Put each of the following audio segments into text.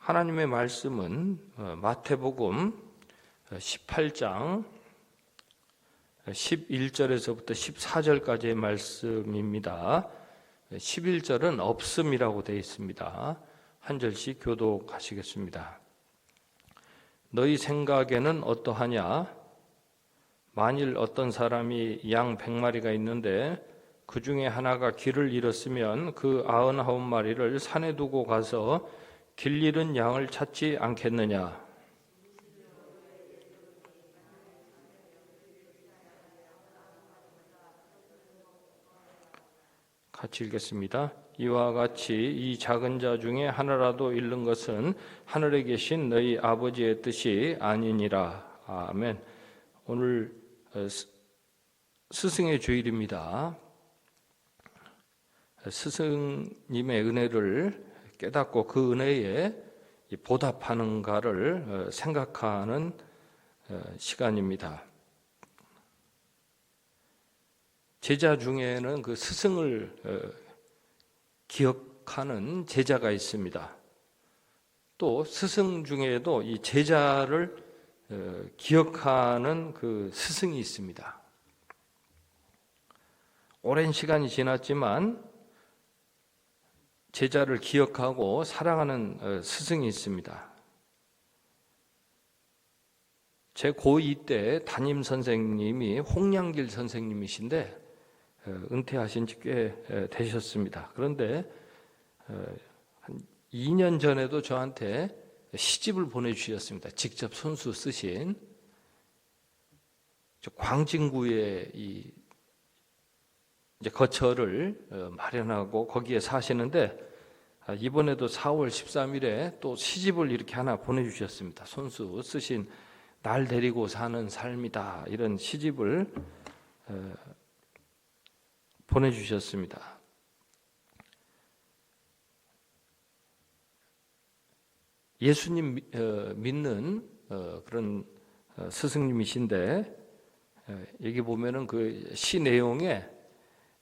하나님의 말씀은 마태복음 18장 11절에서부터 14절까지의 말씀입니다. 11절은 없음이라고 되어 있습니다. 한 절씩 교독하시겠습니다. 너희 생각에는 어떠하냐? 만일 어떤 사람이 양 100마리가 있는데 그 중에 하나가 길을 잃었으면 그 99마리를 산에 두고 가서 길 잃은 양을 찾지 않겠느냐? 같이 읽겠습니다. 이와 같이 이 작은 자 중에 하나라도 잃는 것은 하늘에 계신 너희 아버지의 뜻이 아니니라. 아멘. 오늘 스승의 주일입니다. 스승님의 은혜를 깨닫고 그 은혜에 보답하는가를 생각하는 시간입니다. 제자 중에는 그 스승을 기억하는 제자가 있습니다. 또 스승 중에도 이 제자를 기억하는 그 스승이 있습니다. 오랜 시간이 지났지만 제자를 기억하고 사랑하는 스승이 있습니다. 제 고2 때 담임 선생님이 홍양길 선생님이신데 은퇴하신 지 꽤 되셨습니다. 그런데 한 2년 전에도 저한테 시집을 보내주셨습니다. 직접 손수 쓰신 광진구에 이제 거처를 마련하고 거기에 사시는데 이번에도 4월 13일에 또 시집을 이렇게 하나 보내주셨습니다. 손수 쓰신 날 데리고 사는 삶이다, 이런 시집을 보내주셨습니다. 예수님 믿는 그런 스승님이신데 여기 보면은 그 시 내용에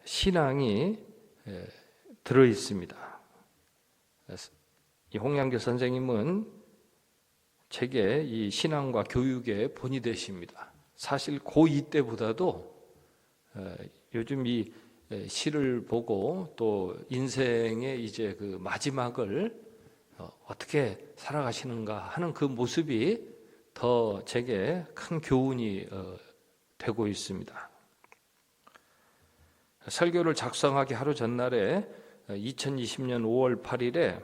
신앙이 들어 있습니다. 이 홍양길 선생님은 제게 이 신앙과 교육의 본이 되십니다. 사실 고2 때보다도 요즘 이 시를 보고 또 인생의 이제 그 마지막을 어떻게 살아가시는가 하는 그 모습이 더 제게 큰 교훈이 되고 있습니다. 설교를 작성하기 하루 전날에 2020년 5월 8일에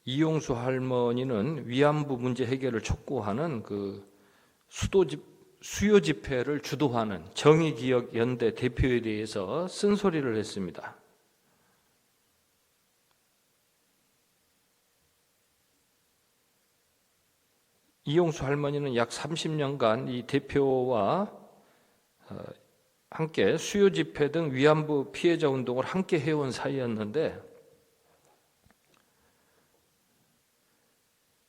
이용수 할머니는 위안부 문제 해결을 촉구하는 그 수요 집회를 주도하는 정의기억연대 대표에 대해서 쓴소리를 했습니다. 이용수 할머니는 약 30년간 이 대표와 함께 수요 집회 등 위안부 피해자 운동을 함께 해온 사이였는데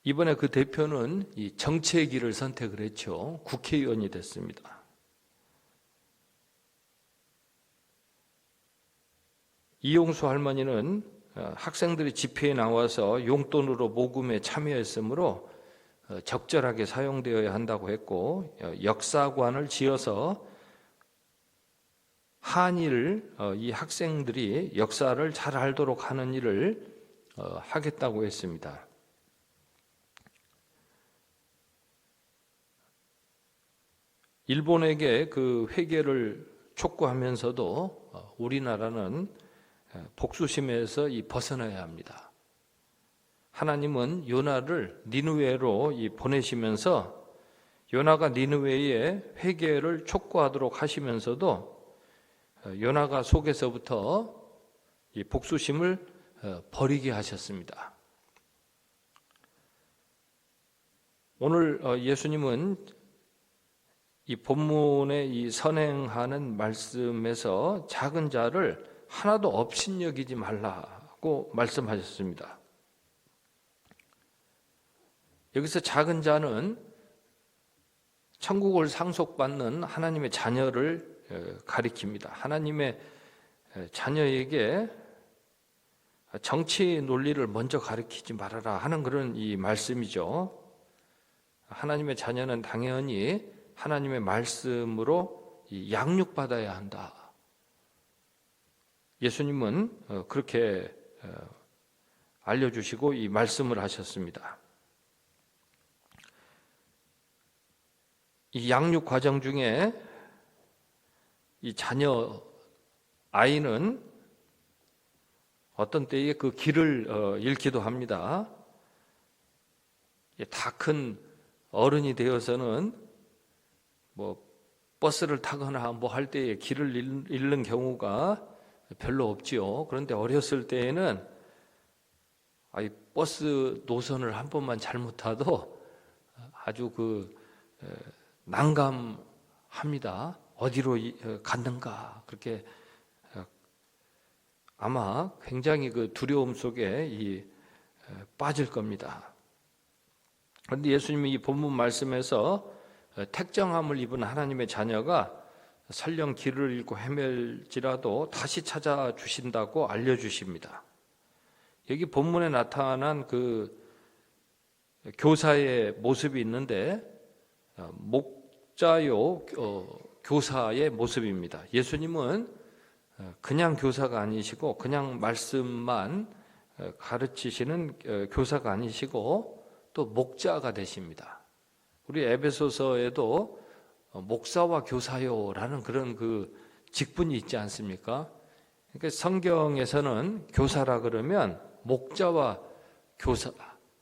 이번에 그 대표는 이 정치의 길을 선택을 했죠. 국회의원이 됐습니다. 이용수 할머니는 학생들이 집회에 나와서 용돈으로 모금에 참여했으므로 적절하게 사용되어야 한다고 했고 역사관을 지어서 한일 이 학생들이 역사를 잘 알도록 하는 일을 하겠다고 했습니다. 일본에게 그 회개를 촉구하면서도 우리나라는 복수심에서 벗어나야 합니다. 하나님은 요나를 니느웨로 보내시면서 요나가 니느웨에 회개를 촉구하도록 하시면서도 요나가 속에서부터 이 복수심을 버리게 하셨습니다. 오늘 예수님은 이 본문의 이 선행하는 말씀에서 작은 자를 하나도 업신여기지 말라고 말씀하셨습니다. 여기서 작은 자는 천국을 상속받는 하나님의 자녀를 가리킵니다. 하나님의 자녀에게 정치 논리를 먼저 가르치지 말아라 하는 그런 이 말씀이죠. 하나님의 자녀는 당연히 하나님의 말씀으로 양육받아야 한다. 예수님은 그렇게 알려주시고 이 말씀을 하셨습니다. 이 양육 과정 중에 이 자녀 아이는 어떤 때에 그 길을 잃기도 합니다. 다 큰 어른이 되어서는 뭐 버스를 타거나 뭐 할 때에 길을 잃는 경우가 별로 없지요. 그런데 어렸을 때에는 버스 노선을 한 번만 잘못 타도 아주 난감합니다. 어디로 갔는가 그렇게 아마 굉장히 두려움 속에 빠질 겁니다. 그런데 예수님이 이 본문 말씀에서 택정함을 입은 하나님의 자녀가 설령 길을 잃고 헤맬지라도 다시 찾아주신다고 알려주십니다. 여기 본문에 나타난 교사의 모습이 있는데 목자요 교사의 모습입니다. 예수님은 그냥 교사가 아니시고 그냥 말씀만 가르치시는 교사가 아니시고 또 목자가 되십니다. 우리 에베소서에도 목사와 교사요라는 그런 직분이 있지 않습니까? 그러니까 성경에서는 교사라 그러면 목자와 교사,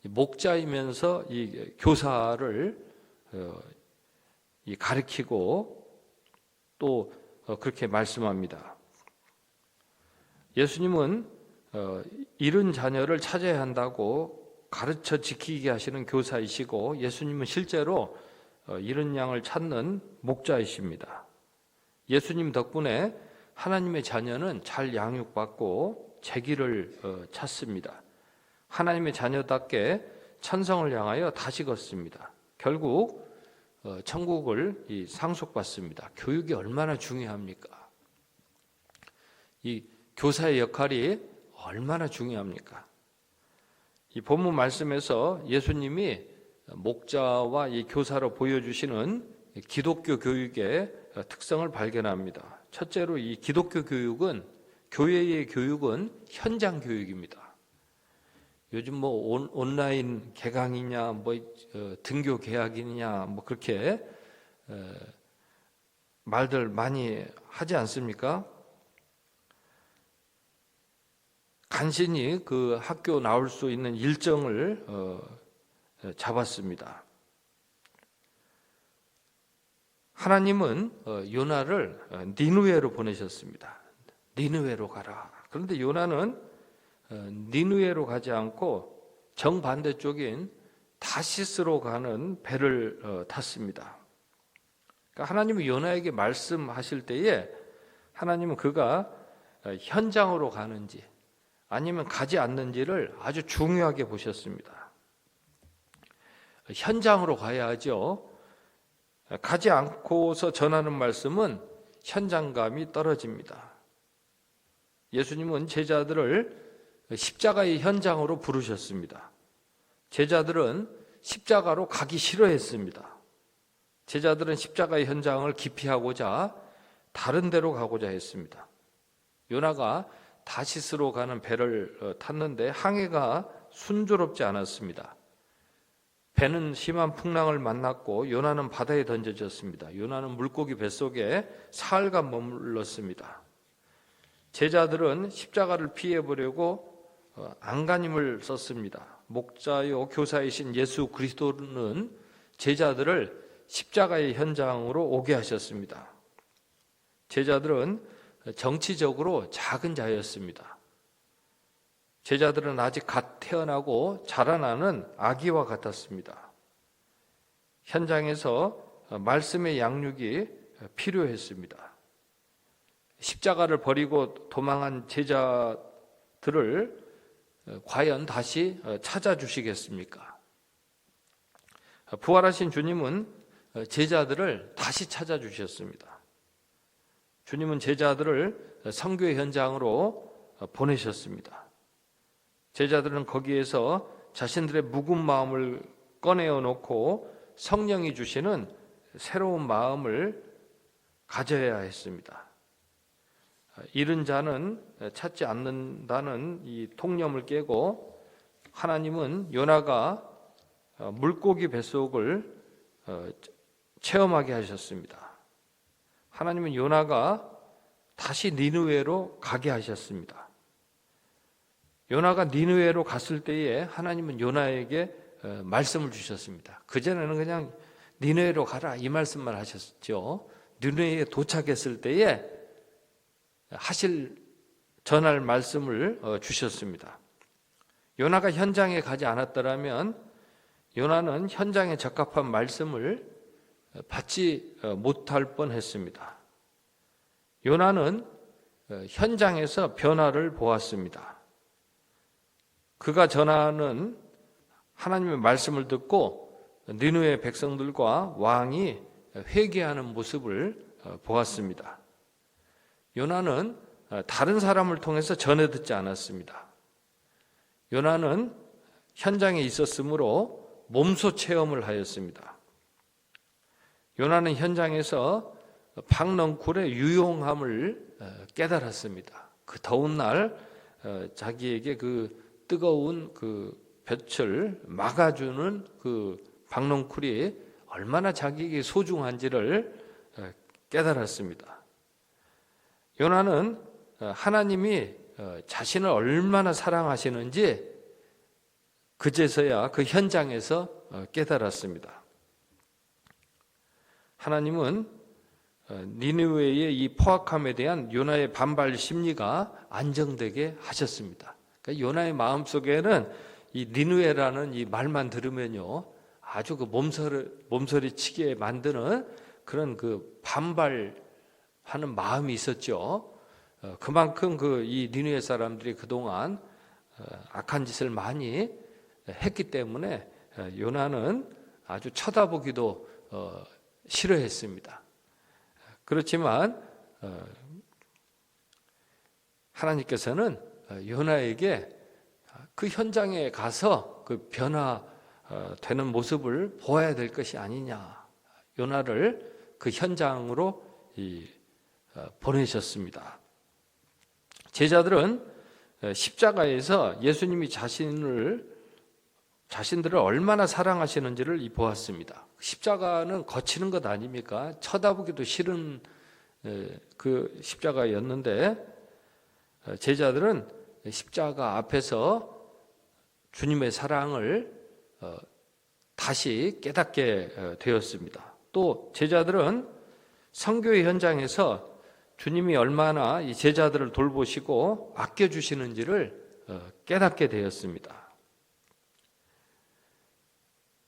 목자이면서 이 교사를 가르치고 또 그렇게 말씀합니다. 예수님은 잃은 자녀를 찾아야 한다고 가르쳐 지키게 하시는 교사이시고 예수님은 실제로 잃은 양을 찾는 목자이십니다. 예수님 덕분에 하나님의 자녀는 잘 양육받고 제 길을 찾습니다. 하나님의 자녀답게 천성을 향하여 다시 걷습니다. 결국 천국을 상속받습니다. 교육이 얼마나 중요합니까? 이 교사의 역할이 얼마나 중요합니까? 이 본문 말씀에서 예수님이 목자와 이 교사로 보여주시는 기독교 교육의 특성을 발견합니다. 첫째로 이 기독교 교육은, 교회의 교육은 현장 교육입니다. 요즘 뭐 온라인 개강이냐, 뭐 등교 개학이냐, 뭐 그렇게 말들 많이 하지 않습니까? 간신히 학교 나올 수 있는 일정을 잡았습니다. 하나님은 요나를 니느웨로 보내셨습니다. 니느웨로 가라. 그런데 요나는 니느웨로 가지 않고 정반대쪽인 다시스로 가는 배를 탔습니다. 그러니까 하나님이 요나에게 말씀하실 때에 하나님은 그가 현장으로 가는지 아니면 가지 않는지를 아주 중요하게 보셨습니다. 현장으로 가야 하죠. 가지 않고서 전하는 말씀은 현장감이 떨어집니다. 예수님은 제자들을 십자가의 현장으로 부르셨습니다. 제자들은 십자가로 가기 싫어했습니다. 제자들은 십자가의 현장을 기피하고자 다른 데로 가고자 했습니다. 요나가 다시스로 가는 배를 탔는데 항해가 순조롭지 않았습니다. 배는 심한 풍랑을 만났고 요나는 바다에 던져졌습니다. 요나는 물고기 뱃속에 사흘간 머물렀습니다. 제자들은 십자가를 피해보려고 안간힘을 썼습니다. 목자요 교사이신 예수 그리스도는 제자들을 십자가의 현장으로 오게 하셨습니다. 제자들은 정치적으로 작은 자였습니다. 제자들은 아직 갓 태어나고 자라나는 아기와 같았습니다. 현장에서 말씀의 양육이 필요했습니다. 십자가를 버리고 도망한 제자들을 과연 다시 찾아주시겠습니까? 부활하신 주님은 제자들을 다시 찾아주셨습니다. 주님은 제자들을 선교의 현장으로 보내셨습니다. 제자들은 거기에서 자신들의 묵은 마음을 꺼내어 놓고 성령이 주시는 새로운 마음을 가져야 했습니다. 잃은 자는 찾지 않는다는 이 통념을 깨고 하나님은 요나가 물고기 뱃속을 체험하게 하셨습니다. 하나님은 요나가 다시 니느웨로 가게 하셨습니다. 요나가 니느웨로 갔을 때에 하나님은 요나에게 말씀을 주셨습니다. 그전에는 그냥 니느웨로 가라 이 말씀만 하셨죠. 니느웨에 도착했을 때에 전할 말씀을 주셨습니다. 요나가 현장에 가지 않았더라면 요나는 현장에 적합한 말씀을 받지 못할 뻔했습니다. 요나는 현장에서 변화를 보았습니다. 그가 전하는 하나님의 말씀을 듣고 니느웨 백성들과 왕이 회개하는 모습을 보았습니다. 요나는 다른 사람을 통해서 전해 듣지 않았습니다. 요나는 현장에 있었으므로 몸소 체험을 하였습니다. 요나는 현장에서 박넝쿨의 유용함을 깨달았습니다. 그 더운 날 자기에게 그 뜨거운 그 볕을 막아주는 그 박넝쿨이 얼마나 자기에게 소중한지를 깨달았습니다. 요나는 하나님이 자신을 얼마나 사랑하시는지 그제서야 그 현장에서 깨달았습니다. 하나님은 니느웨의 이 포악함에 대한 요나의 반발 심리가 안정되게 하셨습니다. 그러니까 요나의 마음속에는 이 니느웨라는 이 말만 들으면요 아주 그 몸서리 치게 만드는 그런 그 반발하는 마음이 있었죠. 그만큼 그 이 니느웨 사람들이 그동안 악한 짓을 많이 했기 때문에 요나는 아주 쳐다보기도 싫어했습니다. 그렇지만 하나님께서는 요나에게 그 현장에 가서 그 변화되는 모습을 보아야 될 것이 아니냐. 요나를 그 현장으로 보내셨습니다. 제자들은 십자가에서 예수님이 자신들을 얼마나 사랑하시는지를 보았습니다. 십자가는 거치는 것 아닙니까? 쳐다보기도 싫은 그 십자가였는데 제자들은 십자가 앞에서 주님의 사랑을 다시 깨닫게 되었습니다. 또 제자들은 선교의 현장에서 주님이 얼마나 이 제자들을 돌보시고 아껴주시는지를 깨닫게 되었습니다.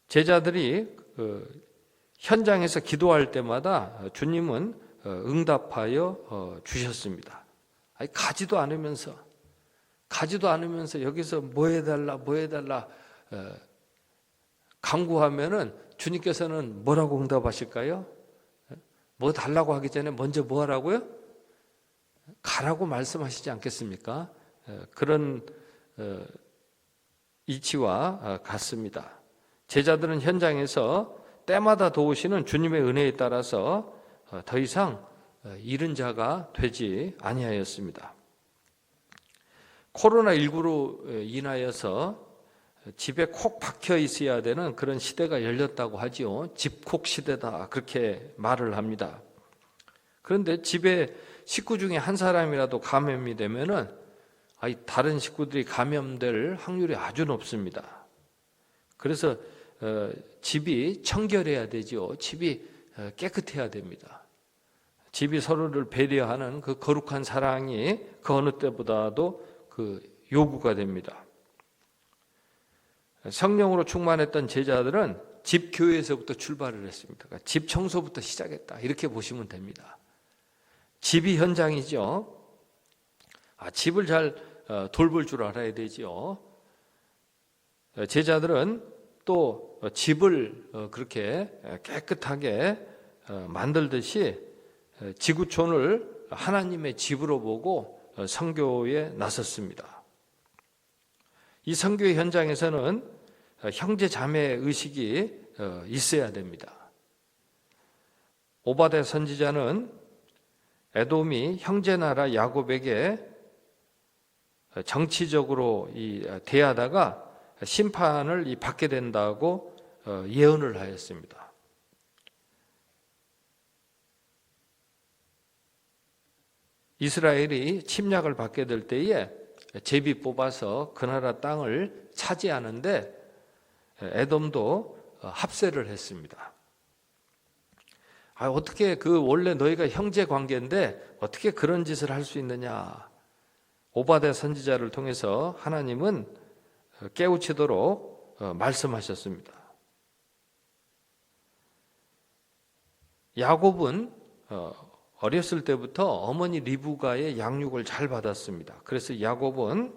제자들이 현장에서 기도할 때마다 주님은 응답하여 주셨습니다. 가지도 않으면서 여기서 뭐 해달라 간구하면은 주님께서는 뭐라고 응답하실까요? 뭐 달라고 하기 전에 먼저 뭐 하라고요? 가라고 말씀하시지 않겠습니까? 그런 이치와 같습니다. 제자들은 현장에서 때마다 도우시는 주님의 은혜에 따라서 더 이상 잃은 자가 되지 아니하였습니다. 코로나19로 인하여서 집에 콕 박혀 있어야 되는 그런 시대가 열렸다고 하지요. 집콕 시대다 그렇게 말을 합니다. 그런데 집에 식구 중에 한 사람이라도 감염이 되면은 다른 식구들이 감염될 확률이 아주 높습니다. 그래서 집이 청결해야 되죠. 집이 깨끗해야 됩니다. 집이 서로를 배려하는 그 거룩한 사랑이 그 어느 때보다도 그 요구가 됩니다. 성령으로 충만했던 제자들은 집 교회에서부터 출발을 했습니다. 그러니까 집 청소부터 시작했다 이렇게 보시면 됩니다. 집이 현장이죠. 집을 잘 돌볼 줄 알아야 되죠. 제자들은 또 집을 그렇게 깨끗하게 만들듯이 지구촌을 하나님의 집으로 보고 선교에 나섰습니다. 이 선교의 현장에서는 형제 자매 의식이 있어야 됩니다. 오바댜 선지자는 에돔이 형제 나라 야곱에게 정치적으로 대하다가 심판을 받게 된다고 예언을 하였습니다. 이스라엘이 침략을 받게 될 때에 제비 뽑아서 그 나라 땅을 차지하는데 에돔도 합세를 했습니다. 어떻게 원래 너희가 형제 관계인데 어떻게 그런 짓을 할 수 있느냐? 오바댜 선지자를 통해서 하나님은 깨우치도록 말씀하셨습니다. 야곱은 어렸을 때부터 어머니 리브가의 양육을 잘 받았습니다. 그래서 야곱은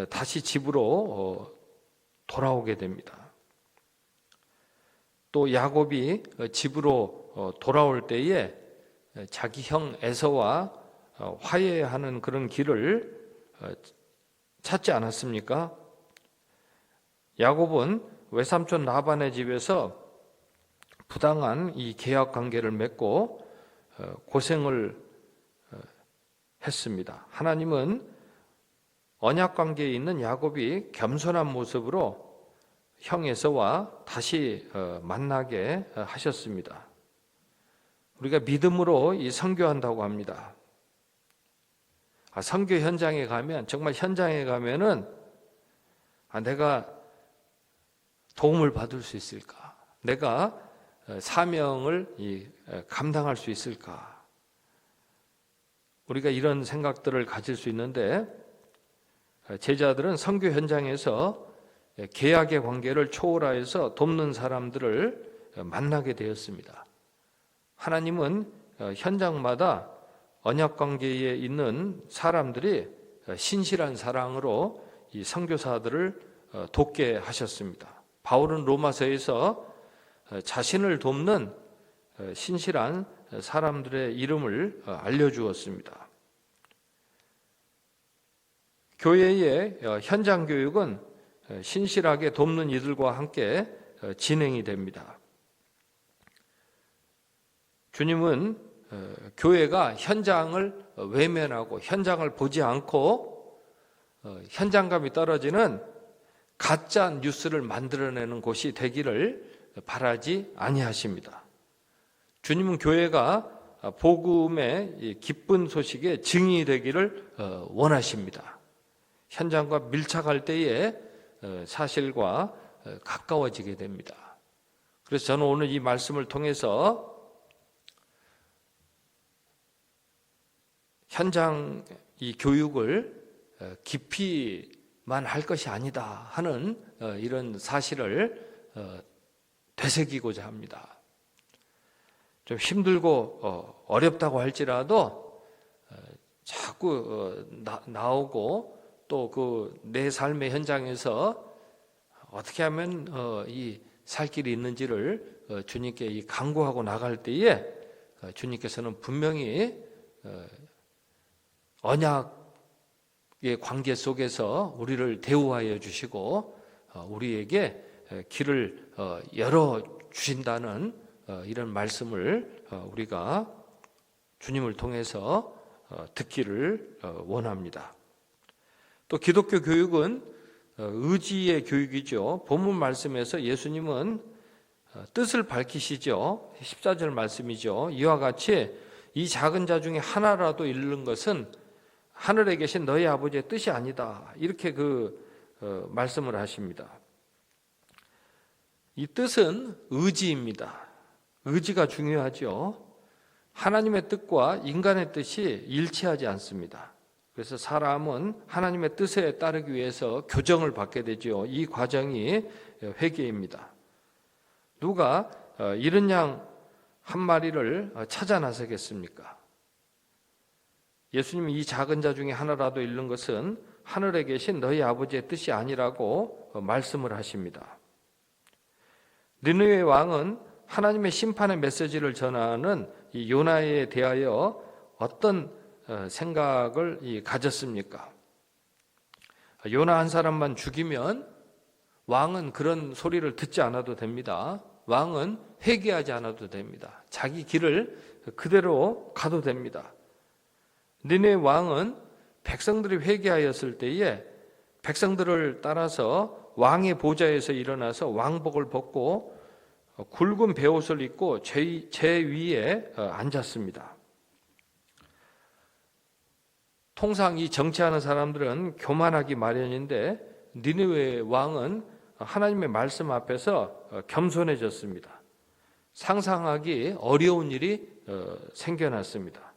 다시 집으로 돌아오게 됩니다. 또 야곱이 집으로 돌아올 때에 자기 형 에서와 화해하는 그런 길을 찾지 않았습니까? 야곱은 외삼촌 라반의 집에서 부당한 이 계약 관계를 맺고 고생을 했습니다. 하나님은 언약 관계에 있는 야곱이 겸손한 모습으로 형 에서와 다시 만나게 하셨습니다. 우리가 믿음으로 이 선교한다고 합니다. 선교 현장에 가면, 정말 현장에 가면은 내가 도움을 받을 수 있을까? 내가 사명을 감당할 수 있을까? 우리가 이런 생각들을 가질 수 있는데, 제자들은 선교 현장에서 계약의 관계를 초월하여서 돕는 사람들을 만나게 되었습니다. 하나님은 현장마다 언약 관계에 있는 사람들이 신실한 사랑으로 이 선교사들을 돕게 하셨습니다. 바울은 로마서에서 자신을 돕는 신실한 사람들의 이름을 알려주었습니다. 교회의 현장 교육은 신실하게 돕는 이들과 함께 진행이 됩니다. 주님은 교회가 현장을 외면하고 현장을 보지 않고 현장감이 떨어지는 가짜 뉴스를 만들어내는 곳이 되기를 바라지 아니하십니다. 주님은 교회가 복음의 기쁜 소식의 증인이 되기를 원하십니다. 현장과 밀착할 때에 사실과 가까워지게 됩니다. 그래서 저는 오늘 이 말씀을 통해서 현장 이 교육을 깊이만 할 것이 아니다 하는 이런 사실을 되새기고자 합니다. 좀 힘들고 어렵다고 할지라도 자꾸 나오고 또 내 삶의 현장에서 어떻게 하면 이 살 길이 있는지를 주님께 강구하고 나갈 때에 주님께서는 분명히 언약의 관계 속에서 우리를 대우하여 주시고 우리에게 길을 열어 주신다는 이런 말씀을 우리가 주님을 통해서 듣기를 원합니다. 또 기독교 교육은 의지의 교육이죠. 본문 말씀에서 예수님은 뜻을 밝히시죠. 14절 말씀이죠. 이와 같이 이 작은 자 중에 하나라도 잃는 것은 하늘에 계신 너희 아버지의 뜻이 아니다. 이렇게 말씀을 하십니다. 이 뜻은 의지입니다. 의지가 중요하죠. 하나님의 뜻과 인간의 뜻이 일치하지 않습니다. 그래서 사람은 하나님의 뜻에 따르기 위해서 교정을 받게 되죠. 이 과정이 회개입니다. 누가 잃은 양 한 마리를 찾아 나서겠습니까? 예수님이 이 작은 자 중에 하나라도 잃는 것은 하늘에 계신 너희 아버지의 뜻이 아니라고 말씀을 하십니다. 니느웨 왕은 하나님의 심판의 메시지를 전하는 이 요나에 대하여 어떤 생각을 가졌습니까? 요나 한 사람만 죽이면 왕은 그런 소리를 듣지 않아도 됩니다. 왕은 회개하지 않아도 됩니다. 자기 길을 그대로 가도 됩니다. 니네 왕은 백성들이 회개하였을 때에 백성들을 따라서 왕의 보좌에서 일어나서 왕복을 벗고 굵은 베옷을 입고 제 위에 앉았습니다. 통상 이 정치하는 사람들은 교만하기 마련인데 니느웨 왕은 하나님의 말씀 앞에서 겸손해졌습니다. 상상하기 어려운 일이 생겨났습니다.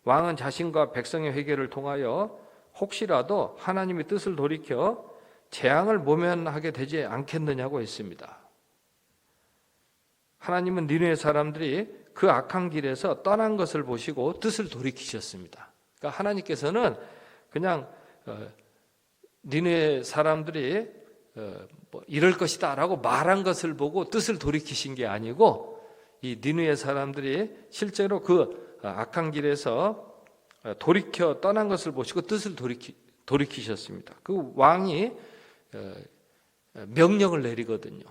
왕은 자신과 백성의 회개를 통하여 혹시라도 하나님의 뜻을 돌이켜 재앙을 모면하게 되지 않겠느냐고 했습니다. 하나님은 니느웨 사람들이 그 악한 길에서 떠난 것을 보시고 뜻을 돌이키셨습니다. 그러니까 하나님께서는 그냥 니느웨 사람들이 이럴 것이다 라고 말한 것을 보고 뜻을 돌이키신 게 아니고 이 니느웨 사람들이 실제로 그 악한 길에서 돌이켜 떠난 것을 보시고 뜻을 돌이키셨습니다. 그 왕이 명령을 내리거든요.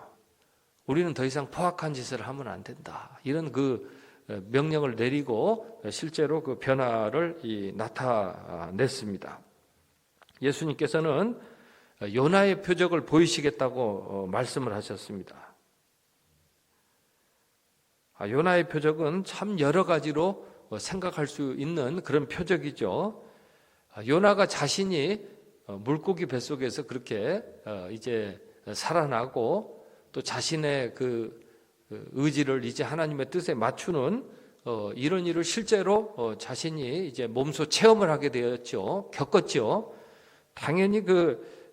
우리는 더 이상 포악한 짓을 하면 안 된다. 이런 그 명령을 내리고 실제로 그 변화를 나타냈습니다. 예수님께서는 요나의 표적을 보이시겠다고 말씀을 하셨습니다. 요나의 표적은 참 여러 가지로 생각할 수 있는 그런 표적이죠. 요나가 자신이 물고기 뱃속에서 그렇게 이제 살아나고 또 자신의 그 의지를 이제 하나님의 뜻에 맞추는 이런 일을 실제로 자신이 이제 몸소 체험을 하게 되었죠. 겪었죠. 당연히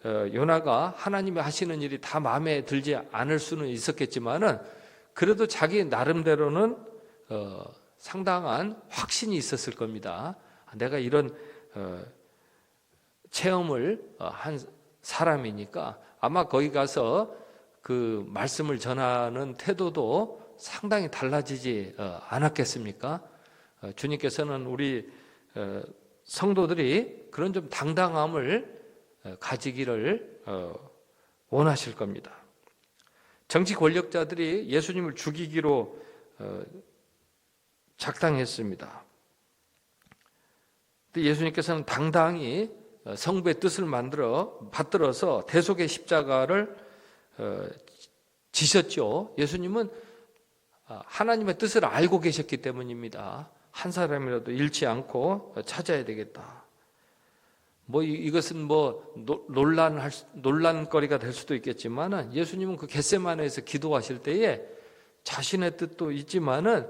요나가 하나님이 하시는 일이 다 마음에 들지 않을 수는 있었겠지만은 그래도 자기 나름대로는 상당한 확신이 있었을 겁니다. 내가 이런 체험을 한 사람이니까 아마 거기 가서 그 말씀을 전하는 태도도 상당히 달라지지 않았겠습니까? 주님께서는 우리 성도들이 그런 좀 당당함을 가지기를 원하실 겁니다. 정치 권력자들이 예수님을 죽이기로 작당했습니다. 예수님께서는 당당히 성부의 뜻을 받들어서 대속의 십자가를 지셨죠. 예수님은 하나님의 뜻을 알고 계셨기 때문입니다. 한 사람이라도 잃지 않고 찾아야 되겠다. 이것은 논란거리가 될 수도 있겠지만은 예수님은 그 겟세마네에서 기도하실 때에 자신의 뜻도 있지만은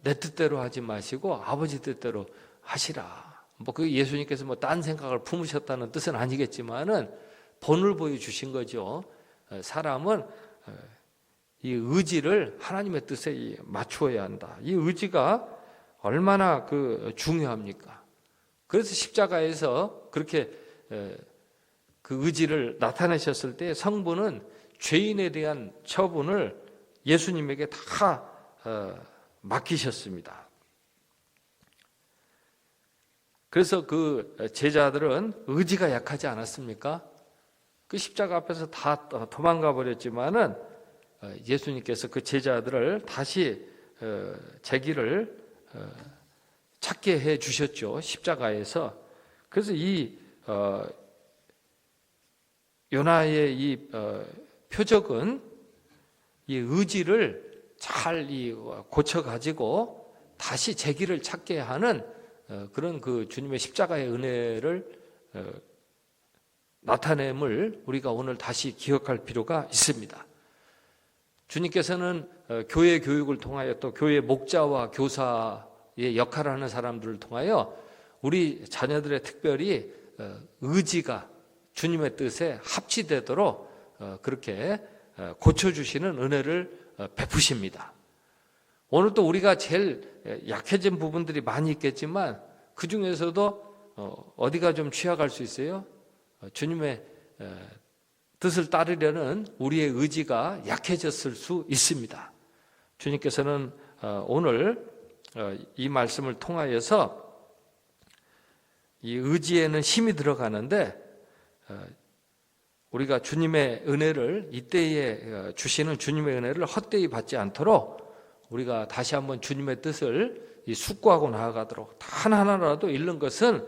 내 뜻대로 하지 마시고 아버지 뜻대로 하시라. 그 예수님께서 딴 생각을 품으셨다는 뜻은 아니겠지만은 본을 보여주신 거죠. 사람은 이 의지를 하나님의 뜻에 맞추어야 한다. 이 의지가 얼마나 중요합니까? 그래서 십자가에서 그렇게 그 의지를 나타내셨을 때 성부는 죄인에 대한 처분을 예수님에게 다 맡기셨습니다. 그래서 그 제자들은 의지가 약하지 않았습니까? 그 십자가 앞에서 다 도망가 버렸지만은 예수님께서 그 제자들을 다시 제기를 찾게 해 주셨죠. 십자가에서. 그래서 이 요나의 이 표적은 이 의지를 잘 고쳐 가지고 다시 제기를 찾게 하는 그런 그 주님의 십자가의 은혜를 나타냄을 우리가 오늘 다시 기억할 필요가 있습니다. 주님께서는 교회 교육을 통하여 또 교회 목자와 교사의 역할을 하는 사람들을 통하여 우리 자녀들의 특별히 의지가 주님의 뜻에 합치되도록 그렇게 고쳐주시는 은혜를 베푸십니다. 오늘 또 우리가 제일 약해진 부분들이 많이 있겠지만 그 중에서도 어디가 좀 취약할 수 있어요? 주님의 뜻을 따르려는 우리의 의지가 약해졌을 수 있습니다. 주님께서는 오늘 이 말씀을 통하여서 이 의지에는 힘이 들어가는데 우리가 주님의 은혜를 이때에 주시는 주님의 은혜를 헛되이 받지 않도록 우리가 다시 한번 주님의 뜻을 숙고하고 나아가도록 단 하나라도 잃는 것은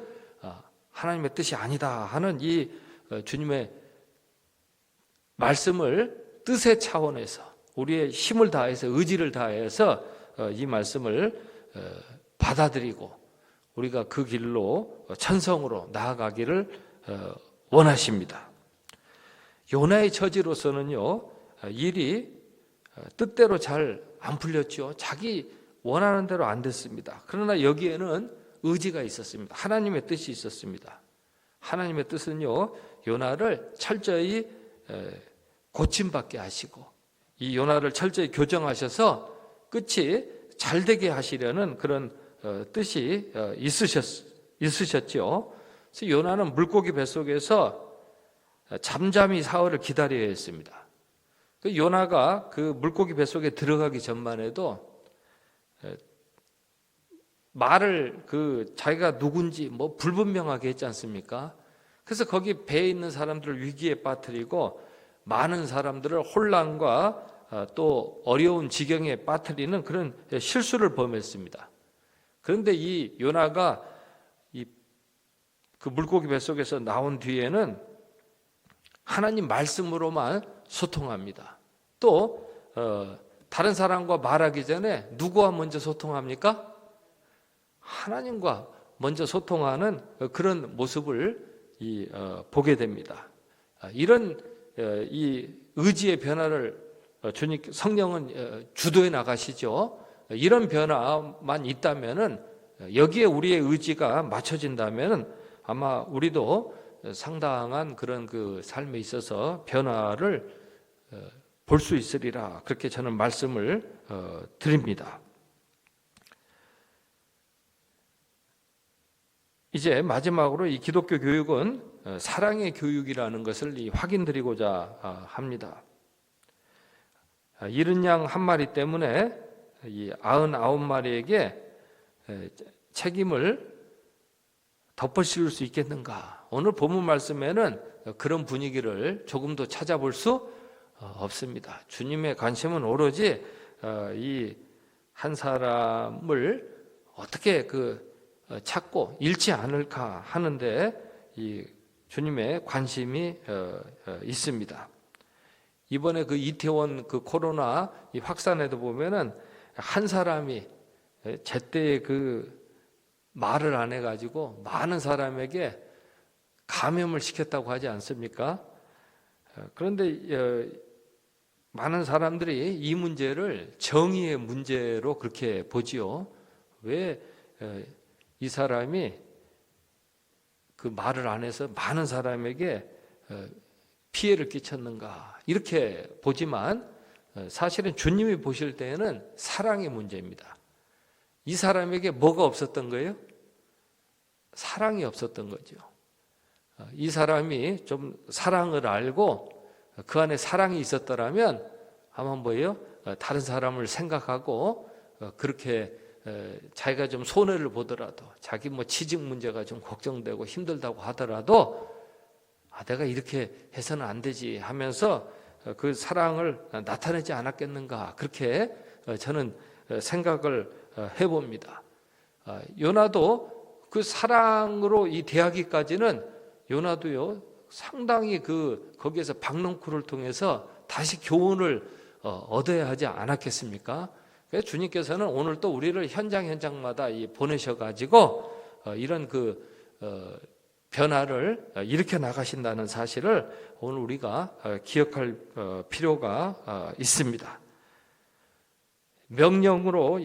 하나님의 뜻이 아니다 하는 이 주님의 말씀을 뜻의 차원에서 우리의 힘을 다해서 의지를 다해서 이 말씀을 받아들이고 우리가 그 길로 천성으로 나아가기를 원하십니다. 요나의 처지로서는요, 일이 뜻대로 잘 안 풀렸죠. 자기 원하는 대로 안 됐습니다. 그러나 여기에는 의지가 있었습니다. 하나님의 뜻이 있었습니다. 하나님의 뜻은요, 요나를 철저히 고침받게 하시고 이 요나를 철저히 교정하셔서 끝이 잘 되게 하시려는 그런 뜻이 있으셨죠. 그래서 요나는 물고기 뱃속에서 잠잠히 사흘을 기다려야 했습니다. 그 요나가 그 물고기 뱃속에 들어가기 전만 해도 말을 자기가 누군지 불분명하게 했지 않습니까? 그래서 거기 배에 있는 사람들을 위기에 빠뜨리고 많은 사람들을 혼란과 또 어려운 지경에 빠뜨리는 그런 실수를 범했습니다. 그런데 이 요나가 그 물고기 뱃속에서 나온 뒤에는 하나님 말씀으로만 소통합니다. 또 다른 사람과 말하기 전에 누구와 먼저 소통합니까? 하나님과 먼저 소통하는 그런 모습을 보게 됩니다. 이런 이 의지의 변화를 주님 성령은 주도해 나가시죠. 이런 변화만 있다면은 여기에 우리의 의지가 맞춰진다면은 아마 우리도 상당한 그런 그 삶에 있어서 변화를 볼 수 있으리라 그렇게 저는 말씀을 드립니다. 이제 마지막으로 이 기독교 교육은 사랑의 교육이라는 것을 확인드리고자 합니다. 잃은 양 한 마리 때문에 이 99마리에게 책임을 덮어씌울 수 있겠는가? 오늘 본문 말씀에는 그런 분위기를 조금도 찾아볼 수 없습니다. 주님의 관심은 오로지 이 한 사람을 어떻게 찾고 잃지 않을까 하는데 이 주님의 관심이 있습니다. 이번에 그 이태원 그 코로나 이 확산에도 보면은 한 사람이 제때에 그 말을 안 해가지고 많은 사람에게 감염을 시켰다고 하지 않습니까? 그런데 많은 사람들이 이 문제를 정의의 문제로 그렇게 보지요. 왜 이 사람이 그 말을 안 해서 많은 사람에게 피해를 끼쳤는가 이렇게 보지만 사실은 주님이 보실 때에는 사랑의 문제입니다. 이 사람에게 뭐가 없었던 거예요? 사랑이 없었던 거죠. 이 사람이 좀 사랑을 알고 그 안에 사랑이 있었더라면 아마 뭐예요? 다른 사람을 생각하고 그렇게 자기가 좀 손해를 보더라도 자기 취직 문제가 좀 걱정되고 힘들다고 하더라도 내가 이렇게 해서는 안 되지 하면서 그 사랑을 나타내지 않았겠는가 그렇게 저는 생각을 해봅니다. 요나도 그 사랑으로 이 대하기까지는 요나도요 상당히 거기에서 박넝쿨을 통해서 다시 교훈을 얻어야 하지 않았겠습니까? 그래서 주님께서는 오늘 또 우리를 현장마다 보내셔가지고 이런 변화를 일으켜 나가신다는 사실을 오늘 우리가 기억할 필요가 있습니다. 명령으로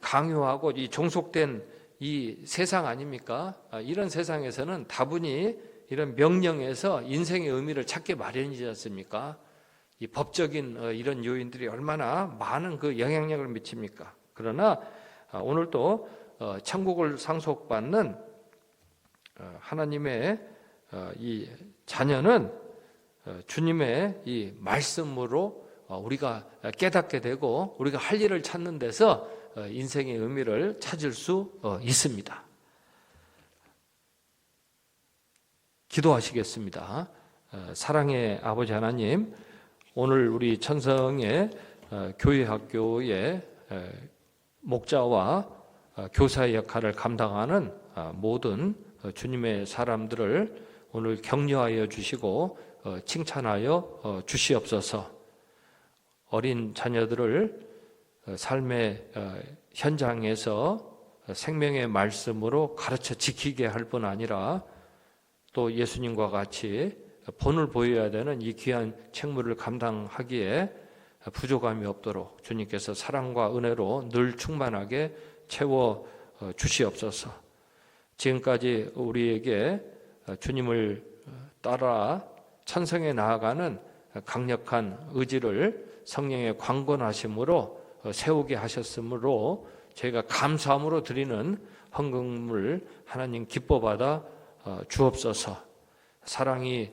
강요하고 종속된 이 세상 아닙니까? 이런 세상에서는 다분히 이런 명령에서 인생의 의미를 찾기 마련이지 않습니까? 이 법적인 이런 요인들이 얼마나 많은 영향력을 미칩니까? 그러나 오늘 또 천국을 상속받는 하나님의 이 자녀는 주님의 이 말씀으로 우리가 깨닫게 되고 우리가 할 일을 찾는 데서 인생의 의미를 찾을 수 있습니다. 기도하시겠습니다. 사랑의 아버지 하나님, 오늘 우리 천성의 교회 학교의 목자와 교사의 역할을 감당하는 모든 주님의 사람들을 오늘 격려하여 주시고 칭찬하여 주시옵소서. 어린 자녀들을 삶의 현장에서 생명의 말씀으로 가르쳐 지키게 할 뿐 아니라 또 예수님과 같이 본을 보여야 되는 이 귀한 책무를 감당하기에 부족함이 없도록 주님께서 사랑과 은혜로 늘 충만하게 채워 주시옵소서. 지금까지 우리에게 주님을 따라 천성에 나아가는 강력한 의지를 성령의 강권하심으로 세우게 하셨으므로 저희가 감사함으로 드리는 헌금을 하나님 기뻐받아 주옵소서. 사랑이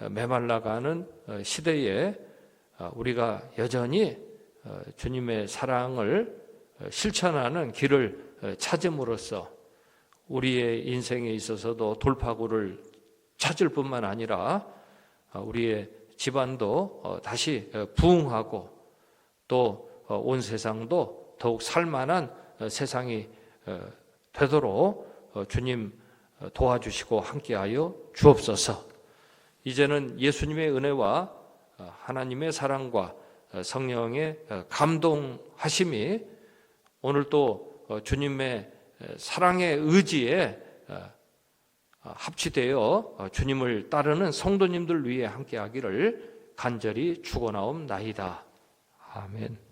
메말라가는 시대에 우리가 여전히 주님의 사랑을 실천하는 길을 찾음으로써 우리의 인생에 있어서도 돌파구를 찾을 뿐만 아니라 우리의 집안도 다시 부흥하고 또 온 세상도 더욱 살만한 세상이 되도록 주님 도와주시고 함께하여 주옵소서. 이제는 예수님의 은혜와 하나님의 사랑과 성령의 감동하심이 오늘 또 주님의 사랑의 의지에 합치되어 주님을 따르는 성도님들 위해 함께하기를 간절히 축원하옵나이다. 아멘.